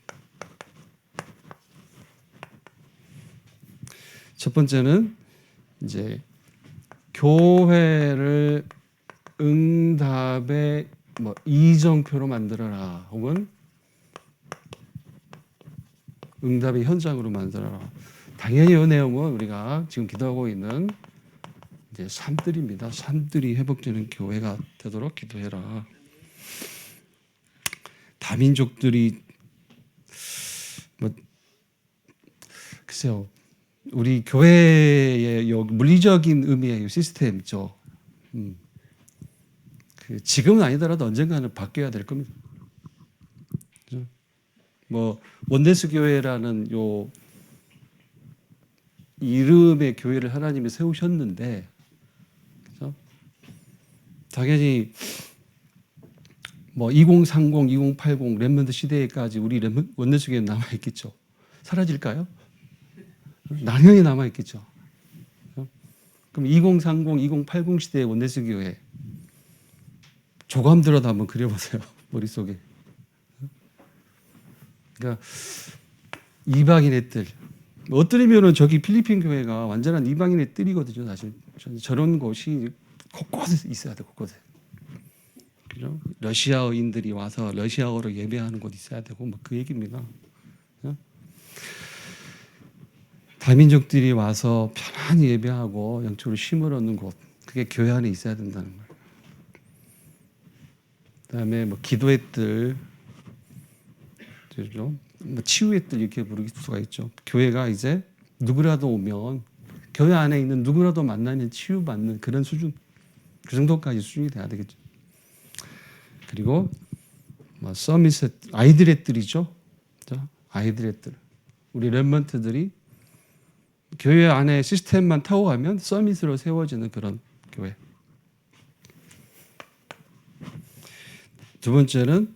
첫 번째는 이제 교회를 응답의 뭐 이정표로 만들어라 혹은 응답의 현장으로 만들어라. 당연히 이 내용은 우리가 지금 기도하고 있는 이제 삶들입니다. 삶들이 회복되는 교회가 되도록 기도해라. 다민족들이 뭐 글쎄요. 우리 교회의 물리적인 의미의 시스템 있죠. 지금은 아니더라도 언젠가는 바뀌어야 될 겁니다. 그렇죠? 뭐 원네스 교회라는 요 이름의 교회를 하나님이 세우셨는데, 그렇죠? 당연히 뭐 2030, 2080 렘넌트 시대에까지 우리 원네스 교회 남아 있겠죠. 사라질까요? 당연히 남아 있겠죠. 그럼 2030, 2080 시대의 원네스 교회 조감들어도 한번 그려보세요. 머릿속에. 그러니까 이방인의 뜰. 어떤 의미로는 저기 필리핀 교회가 완전한 이방인의 뜰이거든요. 사실 저런 곳이 곳곳에 있어야 돼. 곳곳에. 그죠? 러시아인들이 와서 러시아어로 예배하는 곳 있어야 되고 뭐 그 얘기입니다. 그죠? 다민족들이 와서 편안히 예배하고 영적으로 쉼을 얻는 곳. 그게 교회 안에 있어야 된다는 거예요. 그다음에 뭐 기도의 뜰, 그죠? 뭐 치유의 뜰 이렇게 부를 수가 있죠. 교회가 이제 누구라도 오면 교회 안에 있는 누구라도 만나면 치유받는 그런 수준, 그 정도까지 수준이 돼야 되겠죠. 그리고 뭐 서밋의 아이들의 뜰이죠. 그죠? 아이들의 뜰. 우리 렘넌트들이 교회 안에 시스템만 타고 가면 서밋으로 세워지는 그런 교회. 두 번째는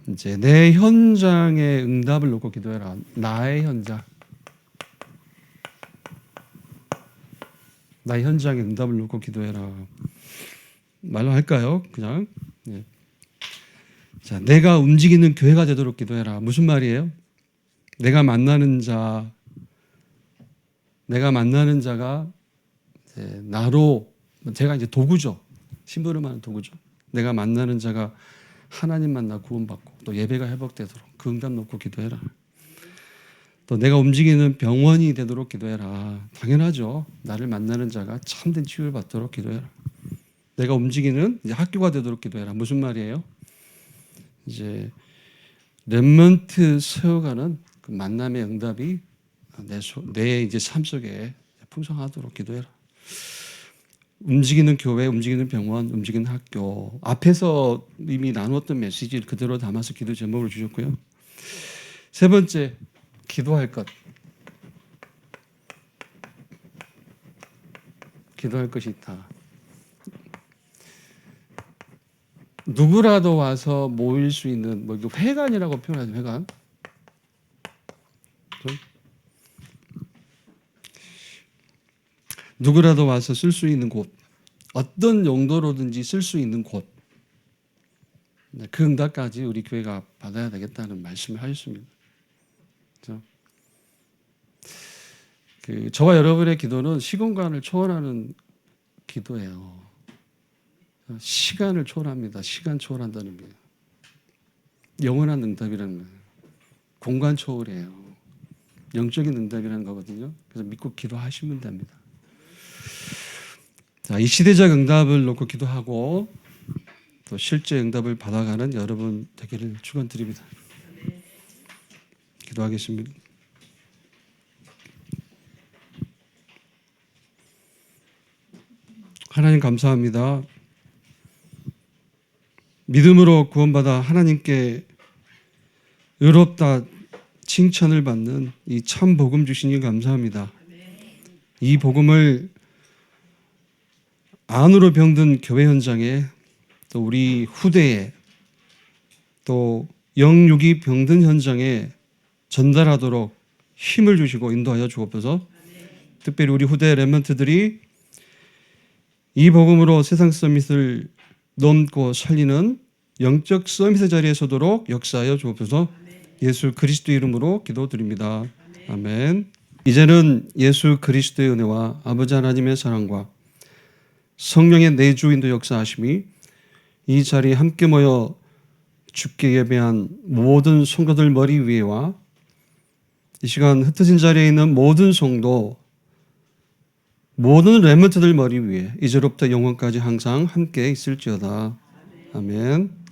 이제 내 현장에 응답을 놓고 기도해라. 나의 현장. 나의 현장에 응답을 놓고 기도해라. 말로 할까요? 그냥. 네. 자, 내가 움직이는 교회가 되도록 기도해라. 무슨 말이에요? 내가 만나는 자가 이제 나로 제가 이제 도구죠. 심부름하는 도구죠. 내가 만나는 자가 하나님 만나 구원받고 또 예배가 회복되도록 그 응답 놓고 기도해라. 또 내가 움직이는 병원이 되도록 기도해라. 당연하죠. 나를 만나는 자가 참된 치유를 받도록 기도해라. 내가 움직이는 이제 학교가 되도록 기도해라. 무슨 말이에요? 이제 렘넌트 세워가는 그 만남의 응답이 내 이제 삶 속에 풍성하도록 기도해라. 움직이는 교회, 움직이는 병원, 움직이는 학교. 앞에서 이미 나눴던 메시지를 그대로 담아서 기도 제목을 주셨고요. 세 번째, 기도할 것. 기도할 것이 있다. 누구라도 와서 모일 수 있는 뭐 회관이라고 표현하죠. 회관. 누구라도 와서 쓸 수 있는 곳, 어떤 용도로든지 쓸 수 있는 곳, 그 응답까지 우리 교회가 받아야 되겠다는 말씀을 하셨습니다. 그렇죠? 저와 여러분의 기도는 시공간을 초월하는 기도예요. 시간을 초월합니다. 시간 초월한다는 거예요. 영원한 응답이라는 거예요. 공간 초월이에요. 영적인 응답이라는 거거든요. 그래서 믿고 기도하시면 됩니다. 자, 이 시대적 응답을 놓고 기도하고 또 실제 응답을 받아가는 여러분 되기를 축원드립니다. 기도하겠습니다. 하나님 감사합니다. 믿음으로 구원받아 하나님께 의롭다 칭찬을 받는 이 참 복음 주시니 감사합니다. 이 복음을 안으로 병든 교회 현장에 또 우리 후대에 또 영육이 병든 현장에 전달하도록 힘을 주시고 인도하여 주옵소서. 특별히 우리 후대 렘넌트들이 이 복음으로 세상 서밋을 넘고 살리는 영적 서밋의 자리에 서도록 역사하여 주옵소서. 예수 그리스도 이름으로 기도드립니다. 아멘. 이제는 예수 그리스도의 은혜와 아버지 하나님의 사랑과 성령의 내주인도 역사하심이 이 자리에 함께 모여 주께 예배한 모든 성도들 머리 위에와 이 시간 흩어진 자리에 있는 모든 성도, 모든 렘넌트들 머리 위에 이제로부터 영원까지 항상 함께 있을지어다. 아멘.